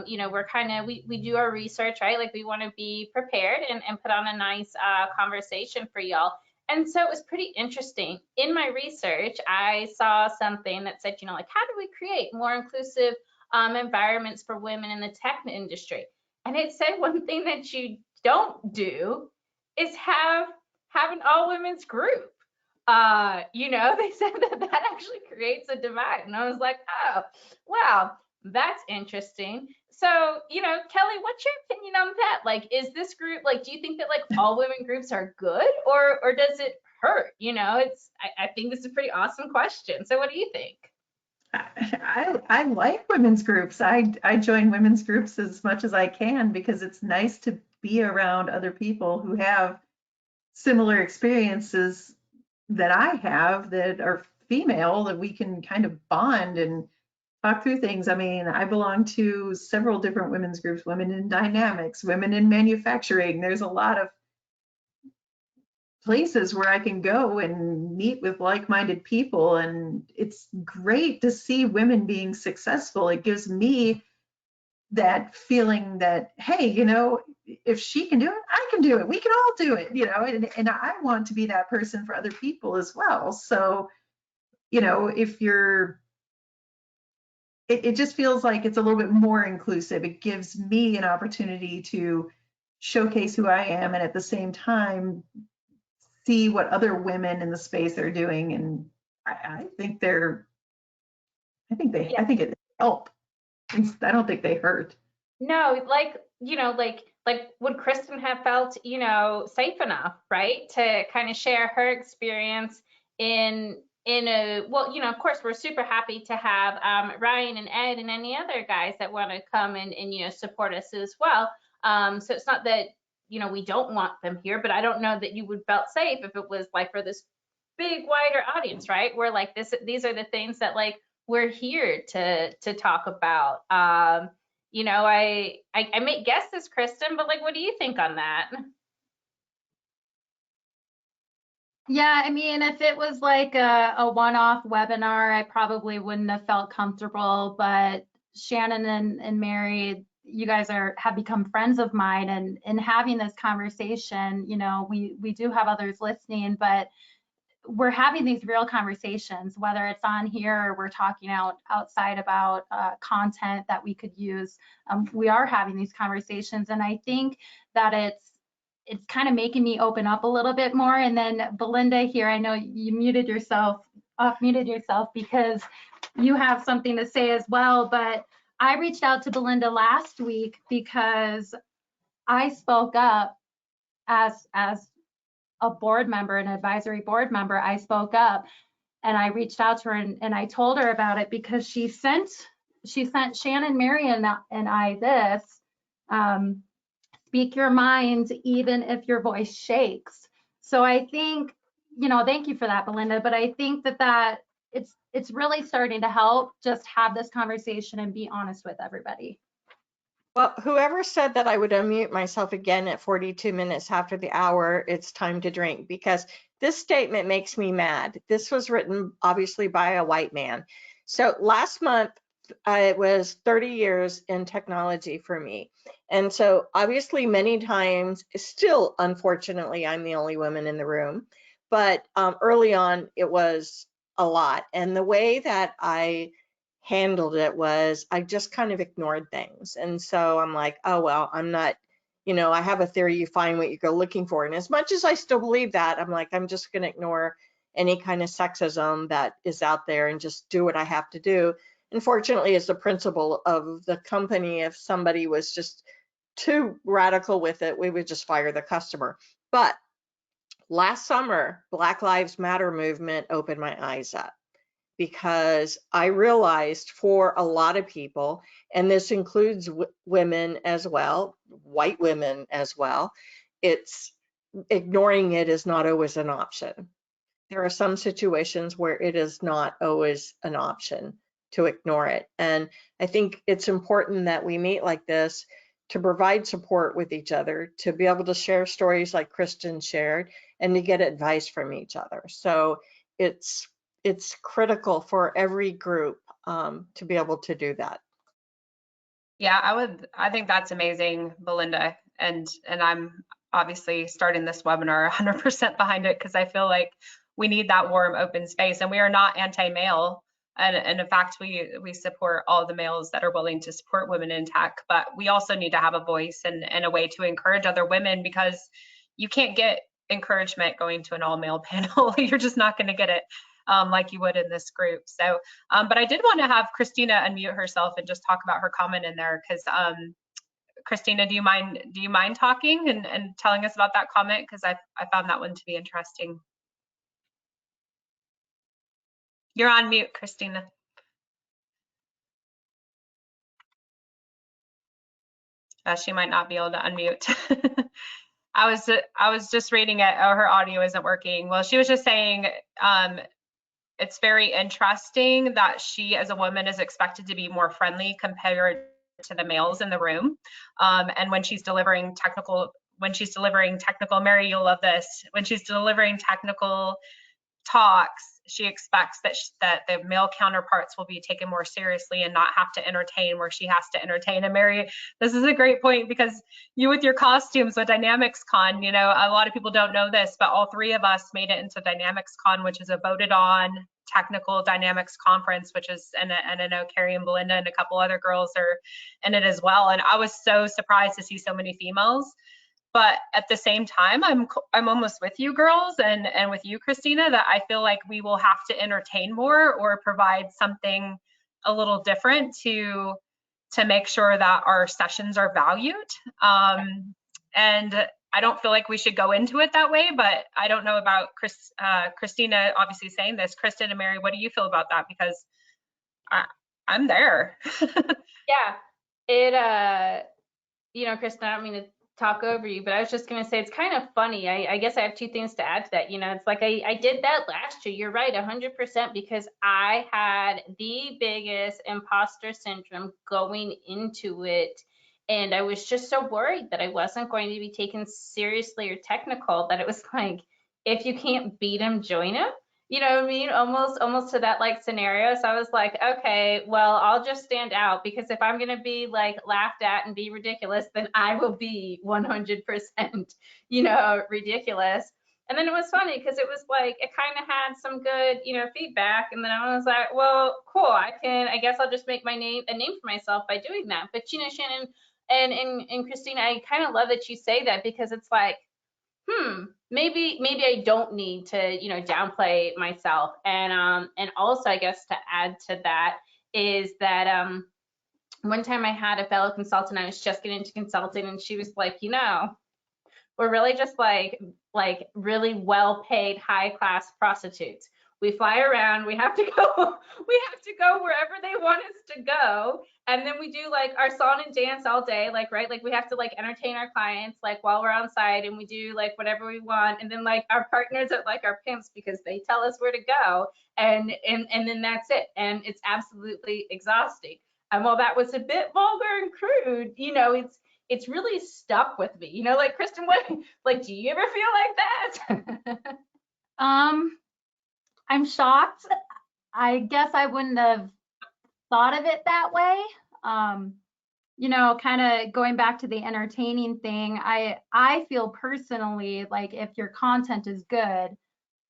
you know, we're kind of, we do our research, right? Like we want to be prepared and put on a nice conversation for y'all. And so it was pretty interesting. In my research, I saw something that said, you know, like, how do we create more inclusive environments for women in the tech industry? And it said one thing that you don't do is have an all women's group. You know, they said that actually creates a divide. And I was like, oh, wow, that's interesting. So, you know, Kelly, what's your opinion on that? Like, is this group, like, do you think that like all women groups are good, or does it hurt? You know, I think this is a pretty awesome question. So what do you think? I like women's groups. I join women's groups as much as I can, because it's nice to be around other people who have similar experiences that I have, that are female, that we can kind of bond and talk through things. I mean, I belong to several different women's groups: women in dynamics, women in manufacturing. There's a lot of places where I can go and meet with like-minded people, and it's great to see women being successful. It gives me that feeling that, hey, you know, if she can do it, I can do it. We can all do it, you know, and I want to be that person for other people as well. So, you know, if you're, it just feels like it's a little bit more inclusive. It gives me an opportunity to showcase who I am, and at the same time see what other women in the space are doing. And I think it help. I don't think they hurt. No, like, you know, like would Kristen have felt, you know, safe enough, right, to kind of share her experience in a, well, you know, of course, we're super happy to have Ryan and Ed and any other guys that want to come and, you know, support us as well. So it's not that, you know, we don't want them here, but I don't know that you would felt safe if it was like for this big wider audience, right? Where like these are the things that like we're here to talk about. You know, I may guess this, Kristen, but like, what do you think on that? Yeah, I mean, if it was like a one-off webinar, I probably wouldn't have felt comfortable, but Shannon and Mary, you guys have become friends of mine, and in having this conversation, you know, we do have others listening, but we're having these real conversations, whether it's on here or we're talking outside about content that we could use. We are having these conversations, and I think that it's kind of making me open up a little bit more. And then Belinda here, I know you muted yourself because you have something to say as well, but I reached out to Belinda last week because I spoke up as a board member, an advisory board member. I spoke up and I reached out to her and I told her about it because she sent Shannon, Mary, and I this, speak your mind even if your voice shakes. So I think, you know, thank you for that, Belinda, but I think that it's really starting to help just have this conversation and be honest with everybody. Well, whoever said that I would unmute myself again at 42 minutes after the hour, it's time to drink, because this statement makes me mad. This was written obviously by a white man. So last month, it was 30 years in technology for me. And so obviously many times, still unfortunately, I'm the only woman in the room, but early on it was a lot. And the way that I handled it was I just kind of ignored things. And so I'm like, oh, well, I'm not, you know, I have a theory, you find what you go looking for. And as much as I still believe that, I'm like, I'm just going to ignore any kind of sexism that is out there and just do what I have to do. Unfortunately, as the principal of the company, if somebody was just too radical with it, we would just fire the customer. But last summer, Black Lives Matter movement opened my eyes up, because I realized for a lot of people, and this includes women as well, white women as well, it's ignoring it is not always an option. There are some situations where it is not always an option to ignore it. And I think it's important that we meet like this to provide support with each other, to be able to share stories like Kristen shared, and to get advice from each other. So it's critical for every group to be able to do that. Yeah, I think that's amazing, Belinda. And I'm obviously starting this webinar 100% behind it, because I feel like we need that warm, open space. And we are not anti-male. And in fact, we support all the males that are willing to support women in tech, but we also need to have a voice and a way to encourage other women, because you can't get encouragement going to an all-male panel. You're just not going to get it like you would in this group. So, but I did want to have Christina unmute herself and just talk about her comment in there, because Christina, do you mind talking and telling us about that comment? Because I found that one to be interesting. You're on mute, Christina. She might not be able to unmute. I was just reading it. Oh, her audio isn't working. Well, she was just saying it's very interesting that she, as a woman, is expected to be more friendly compared to the males in the room. And when she's delivering technical, Mary, you'll love this. When she's delivering technical talks, she expects that the male counterparts will be taken more seriously and not have to entertain where she has to entertain. And Mary, this is a great point, because you with your costumes with Dynamics Con, you know, a lot of people don't know this, but all three of us made it into Dynamics Con, which is a voted on technical dynamics conference, which is, and I know Carrie and Belinda and a couple other girls are in it as well. And I was so surprised to see so many females. But at the same time, I'm almost with you girls and with you, Christina, that I feel like we will have to entertain more or provide something a little different to make sure that our sessions are valued. And I don't feel like we should go into it that way, but I don't know about Christina obviously saying this. Kristen and Mary, what do you feel about that? Because I'm there. Yeah, it, you know, Kristen, I don't mean to talk over you, but I was just going to say, it's kind of funny. I guess I have two things to add to that. You know, it's like I did that last year. You're right, 100%, because I had the biggest imposter syndrome going into it. And I was just so worried that I wasn't going to be taken seriously or technical, that it was like, if you can't beat them, join them. You know what I mean? Almost to that like scenario. So I was like, okay, well, I'll just stand out, because if I'm gonna be like laughed at and be ridiculous, then I will be 100%, ridiculous. And then it was funny because it was like it kind of had some good, feedback. And then I was like, well, cool. I guess I'll just make a name for myself by doing that. But Shannon and Christina, I kind of love that you say that, because it's like, maybe I don't need to, downplay myself. And also, I guess to add to that is that one time I had a fellow consultant, I was just getting into consulting, and she was like, we're really just like really well paid, high class prostitutes. We fly around, we have to go wherever they want us to go. And then we do like our song and dance all day, like, right? Like we have to like entertain our clients like while we're on site, and we do like whatever we want. And then like our partners are like our pimps, because they tell us where to go. And then that's it. And it's absolutely exhausting. And while that was a bit vulgar and crude, it's really stuck with me. Like, Kristen, what, like, do you ever feel like that? I'm shocked. I guess I wouldn't have thought of it that way. Kind of going back to the entertaining thing, I feel personally like if your content is good,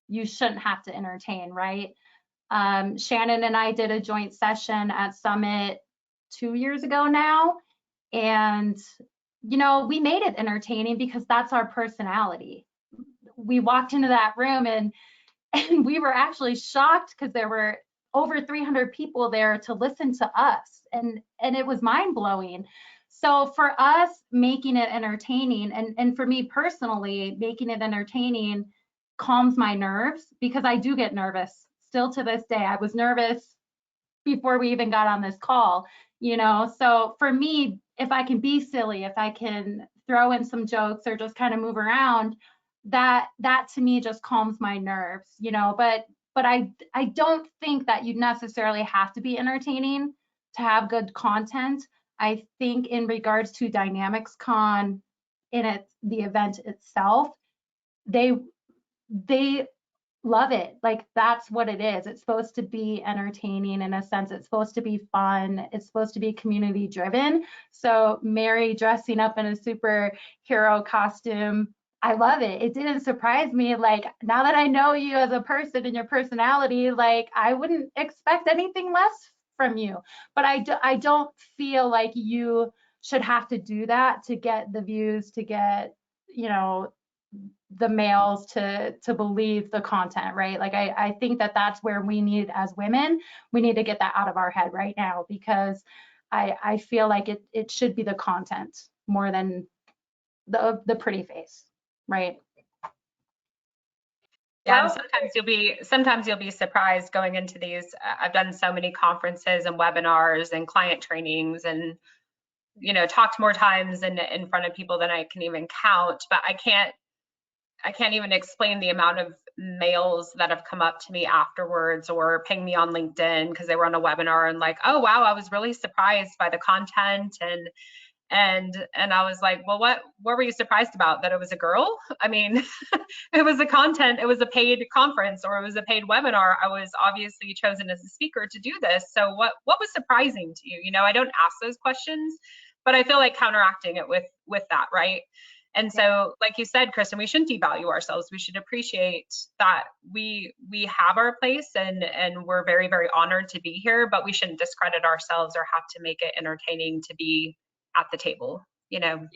you shouldn't have to entertain, right? Shannon and I did a joint session at Summit 2 years ago now, and we made it entertaining because that's our personality. We walked into that room and we were actually shocked because there were over 300 people there to listen to us, and it was mind-blowing. So for us, making it entertaining, and for me personally, making it entertaining calms my nerves, because I do get nervous still to this day. I was nervous before we even got on this call, so for me, if I can be silly, if I can throw in some jokes or just kind of move around, that to me just calms my nerves, but I don't think that you necessarily have to be entertaining to have good content. I think in regards to Dynamics Con, the event itself, they love it. Like, that's what it is. It's supposed to be entertaining in a sense. It's supposed to be fun. It's supposed to be community driven. So Mary dressing up in a superhero costume, I love it. It didn't surprise me. Like, now that I know you as a person and your personality, like, I wouldn't expect anything less from you. But I don't feel like you should have to do that to get the views, to get, the males to believe the content, right? Like, I think that that's where we need, as women, we need to get that out of our head right now, because I feel like it should be the content more than the pretty face, right? Yeah, and sometimes you'll be surprised going into these. I've done so many conferences and webinars and client trainings, and talked more times in front of people than I can even count. But I can't even explain the amount of males that have come up to me afterwards or ping me on LinkedIn because they were on a webinar and like, oh wow, I was really surprised by the content, and I was like, well, what were you surprised about? That it was a girl? I mean, it was a paid conference, or it was a paid webinar. I was obviously chosen as a speaker to do this. So what was surprising to you? I don't ask those questions, but I feel like counteracting it with that, right? And so, like you said, Kristen, we shouldn't devalue ourselves. We should appreciate that we have our place, and we're very, very honored to be here, but we shouldn't discredit ourselves or have to make it entertaining to be at the table, Rochelle,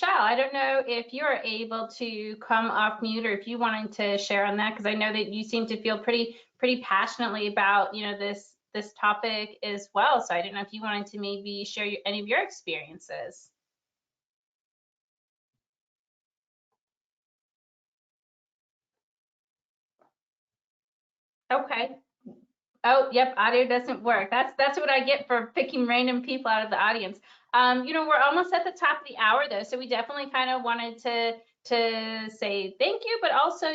I don't know if you're able to come off mute, or if you wanted to share on that, because I know that you seem to feel pretty passionately about this topic as well. So I don't know if you wanted to maybe share any of your experiences. Okay. Oh, yep, audio doesn't work. That's what I get for picking random people out of the audience. We're almost at the top of the hour though, so we definitely kind of wanted to say thank you, but also,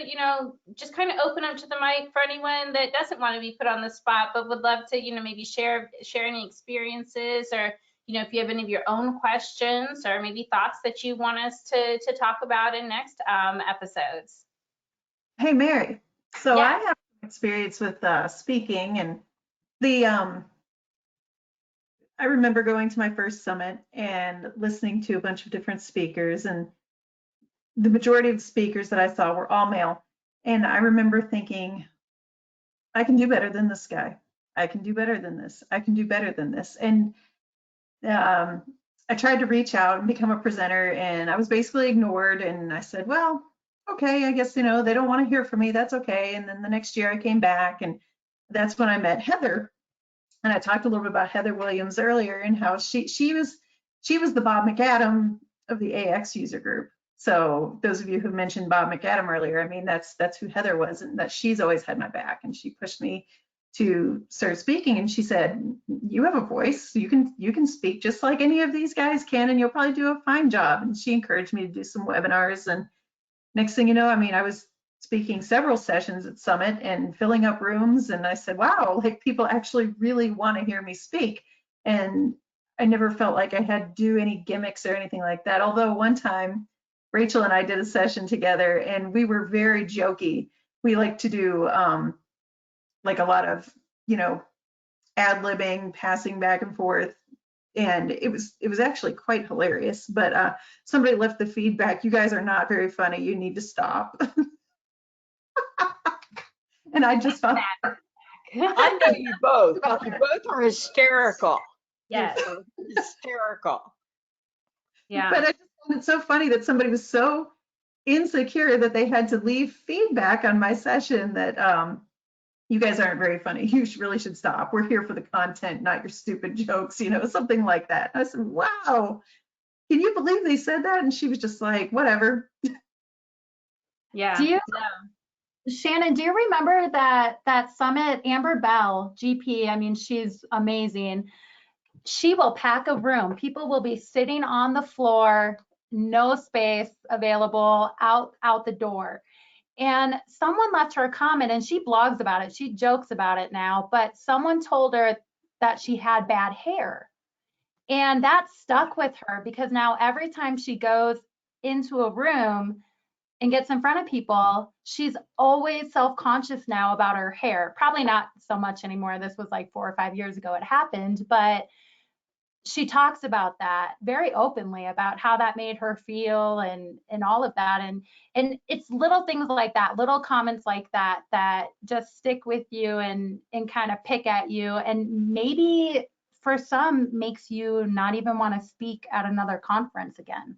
just kind of open up to the mic for anyone that doesn't want to be put on the spot, but would love to, maybe share any experiences, or, if you have any of your own questions or maybe thoughts that you want us to talk about in next episodes. Hey, Mary. So Yeah. I have experience with speaking, and the I remember going to my first summit and listening to a bunch of different speakers, and the majority of the speakers that I saw were all male. And I remember thinking, I can do better than this guy. I can do better than this. I can do better than this. And um, I tried to reach out and become a presenter, and I was basically ignored. And I said, well, okay, I guess, they don't want to hear from me. That's okay. And then the next year I came back, and that's when I met Heather. And I talked a little bit about Heather Williams earlier, and how she was the Bob McAdam of the AX user group. So those of you who mentioned Bob McAdam earlier, I mean, that's who Heather was, and that she's always had my back, and she pushed me to start speaking. And she said, you have a voice, you can speak just like any of these guys can, and you'll probably do a fine job. And she encouraged me to do some webinars, and next thing you know, I mean, I was speaking several sessions at Summit and filling up rooms, and I said, wow, like, people actually really want to hear me speak. And I never felt like I had to do any gimmicks or anything like that. Although one time Rachel and I did a session together, and we were very jokey. We like to do like a lot of, ad-libbing, passing back and forth. And it was actually quite hilarious. But somebody left the feedback, you guys are not very funny, you need to stop. And I just found I know you both. You both are hysterical. Yes. You're both hysterical. Yeah. But I just found it so funny that somebody was so insecure that they had to leave feedback on my session that you guys aren't very funny. You really should stop. We're here for the content, not your stupid jokes, something like that. I said, wow, can you believe they said that? And she was just like, whatever. Yeah. Do you, No. Shannon, do you remember that summit, Amber Bell, GP? I mean, she's amazing. She will pack a room. People will be sitting on the floor, no space available out the door. And someone left her a comment, and she blogs about it. She jokes about it now, but someone told her that she had bad hair. And that stuck with her, because now every time she goes into a room and gets in front of people, she's always self-conscious now about her hair. Probably not so much anymore. This was like 4 or 5 years ago it happened, but she talks about that very openly, about how that made her feel and all of that. And it's little things like that, little comments like that, that just stick with you and kind of pick at you, and maybe for some makes you not even want to speak at another conference again.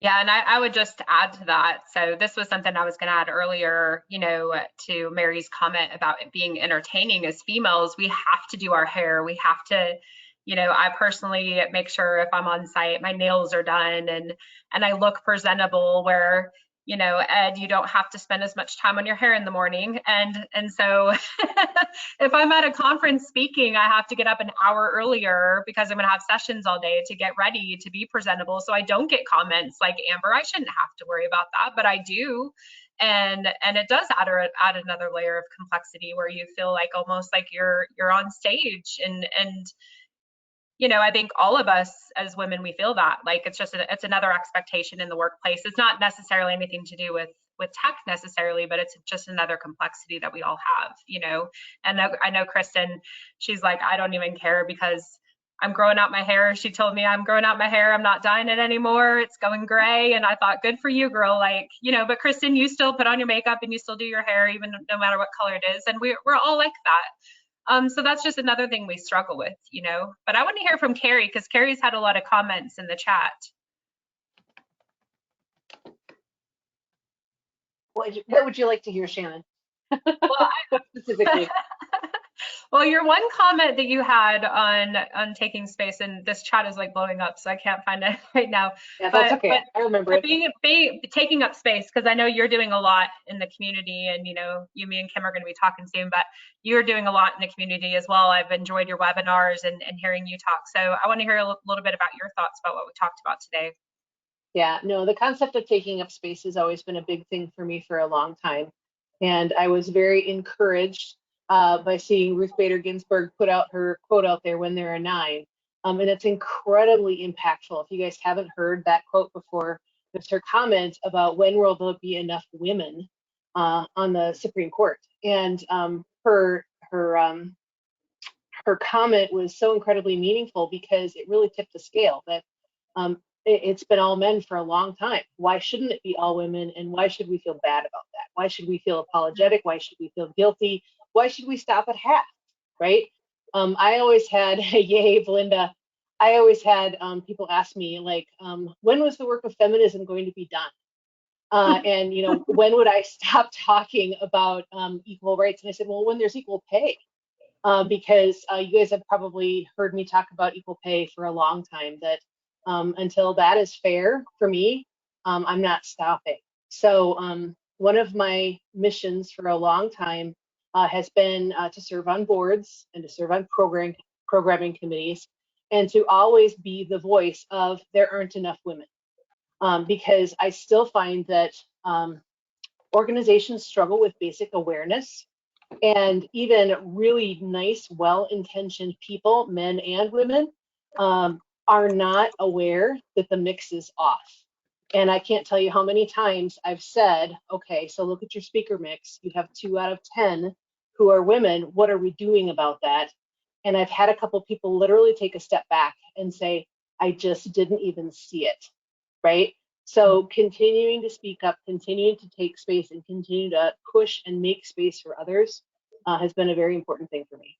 Yeah, and I would just add to that. So this was something I was going to add earlier, to Mary's comment about it being entertaining. As females, we have to do our hair. We have to, I personally make sure if I'm on site, my nails are done and I look presentable, where, Ed, you don't have to spend as much time on your hair in the morning. And so if I'm at a conference speaking, I have to get up an hour earlier because I'm going to have sessions all day to get ready to be presentable. So I don't get comments like, Amber, I shouldn't have to worry about that, but I do. And it does add another layer of complexity, where you feel like almost like you're on stage. And I think all of us as women, we feel that, like, it's another expectation in the workplace. It's not necessarily anything to do with tech necessarily, but it's just another complexity that we all have, And I know Kristen, she's like, I don't even care because I'm growing out my hair. She told me, I'm growing out my hair, I'm not dyeing it anymore, it's going gray. And I thought, good for you, girl. Like, but Kristen, you still put on your makeup and you still do your hair, even no matter what color it is. And we're all like that. So that's just another thing we struggle with, But I want to hear from Carrie, because Carrie's had a lot of comments in the chat. What would you like to hear, Shannon? Well, Specifically. Well, your one comment that you had on taking space, and this chat is like blowing up, so I can't find it right now. Yeah, that's okay. I remember it. Taking up space, because I know you're doing a lot in the community, and you, me, and Kim are going to be talking soon, but you're doing a lot in the community as well. I've enjoyed your webinars and hearing you talk. So I want to hear a little bit about your thoughts about what we talked about today. Yeah, no, the concept of taking up space has always been a big thing for me for a long time. And I was very encouraged by seeing Ruth Bader Ginsburg put out her quote out there, when there are 9. And it's incredibly impactful. If you guys haven't heard that quote before, it's her comment about when will there be enough women on the Supreme Court. And her comment was so incredibly meaningful because it really tipped the scale that it's been all men for a long time. Why shouldn't it be all women? And why should we feel bad about that? Why should we feel apologetic? Why should we feel guilty? Why should we stop at half, right? I always had, yay, Melinda, I always had people ask me, like, when was the work of feminism going to be done? And, you know, when would I stop talking about equal rights? And I said, well, when there's equal pay. Because you guys have probably heard me talk about equal pay for a long time, that until that is fair for me, I'm not stopping. So one of my missions for a long time has been to serve on boards and to serve on programming committees, and to always be the voice of there aren't enough women. Because I still find that organizations struggle with basic awareness, and even really nice, well-intentioned people, men and women, are not aware that the mix is off. And I can't tell you how many times I've said, okay, so look at your speaker mix. You have 2 out of 10 who are women. What are we doing about that? And I've had a couple people literally take a step back and say, I just didn't even see it, right? So continuing to speak up, continuing to take space, and continue to push and make space for others has been a very important thing for me.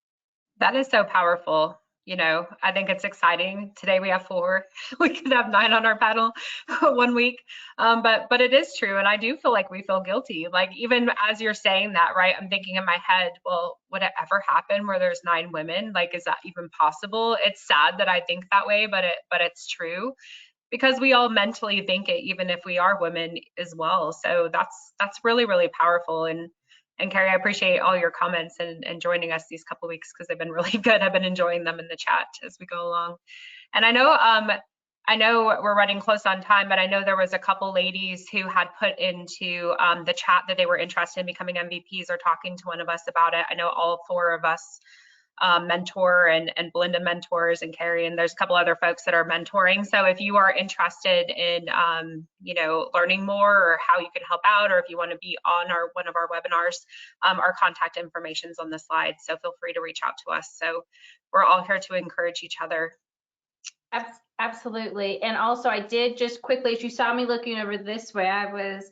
That is so powerful. You know, I think it's exciting. Today we have 4. We could have 9 on our panel one week. But it is true. And I do feel like we feel guilty. Like, even as you're saying that, right, I'm thinking in my head, well, would it ever happen where there's 9 women? Like, is that even possible? It's sad that I think that way, but it's true, because we all mentally think it, even if we are women as well. So that's really, really powerful. And Carrie, I appreciate all your comments and joining us these couple of weeks, because they've been really good. I've been enjoying them in the chat as we go along. And I know we're running close on time, but I know there was a couple ladies who had put into the chat that they were interested in becoming MVPs or talking to one of us about it. I know all 4 of us mentor, and Melinda mentors, and Carrie, and there's a couple other folks that are mentoring. So if you are interested in you know, learning more, or how you can help out, or if you want to be on one of our webinars, our contact information is on the slide, so feel free to reach out to us. So we're all here to encourage each other. Absolutely. And also, I did just quickly, as you saw me looking over this way, I was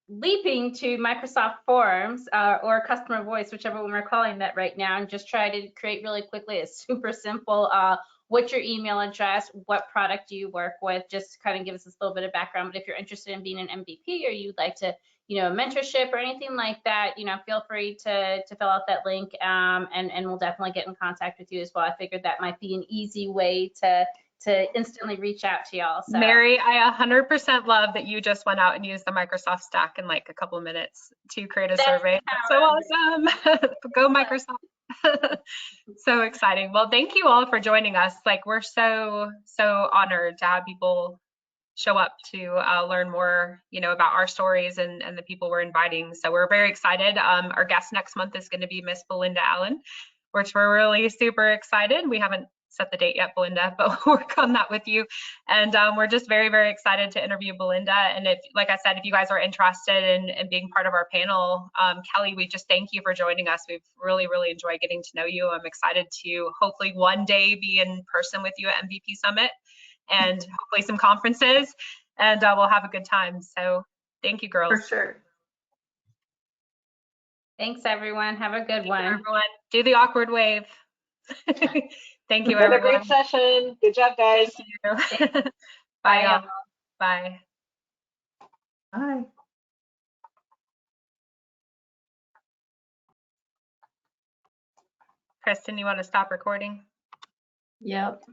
leaping to Microsoft Forms or Customer Voice, whichever one we're calling that right now, and just try to create really quickly a super simple, what's your email address, what product do you work with, just to kind of give us a little bit of background. But if you're interested in being an MVP, or you'd like to, you know, mentorship or anything like that, you know, feel free to fill out that link, and we'll definitely get in contact with you as well. I figured that might be an easy way to instantly reach out to y'all. So. Mary, I 100% love that you just went out and used the Microsoft Stack in like a couple of minutes to create a survey. That's so awesome. Go Microsoft. So exciting. Well, thank you all for joining us. Like, we're so honored to have people show up to learn more, you know, about our stories and the people we're inviting. So we're very excited. Our guest next month is going to be Miss Melinda Allen, which we're really super excited. We haven't set the date yet, Belinda, but we'll work on that with you. And we're just very, very excited to interview Belinda. And if, like I said, if you guys are interested in being part of our panel, Kelly, we just thank you for joining us. We've really, really enjoyed getting to know you. I'm excited to hopefully one day be in person with you at MVP Summit, and hopefully some conferences, and we'll have a good time. So thank you, girls. For sure. Thanks, everyone. Have a good one. Everyone, do the awkward wave. Thank you, What a everyone. great session. Good job, guys. Thank you. Bye, y'all. Bye. Bye. Kristen, you want to stop recording? Yep.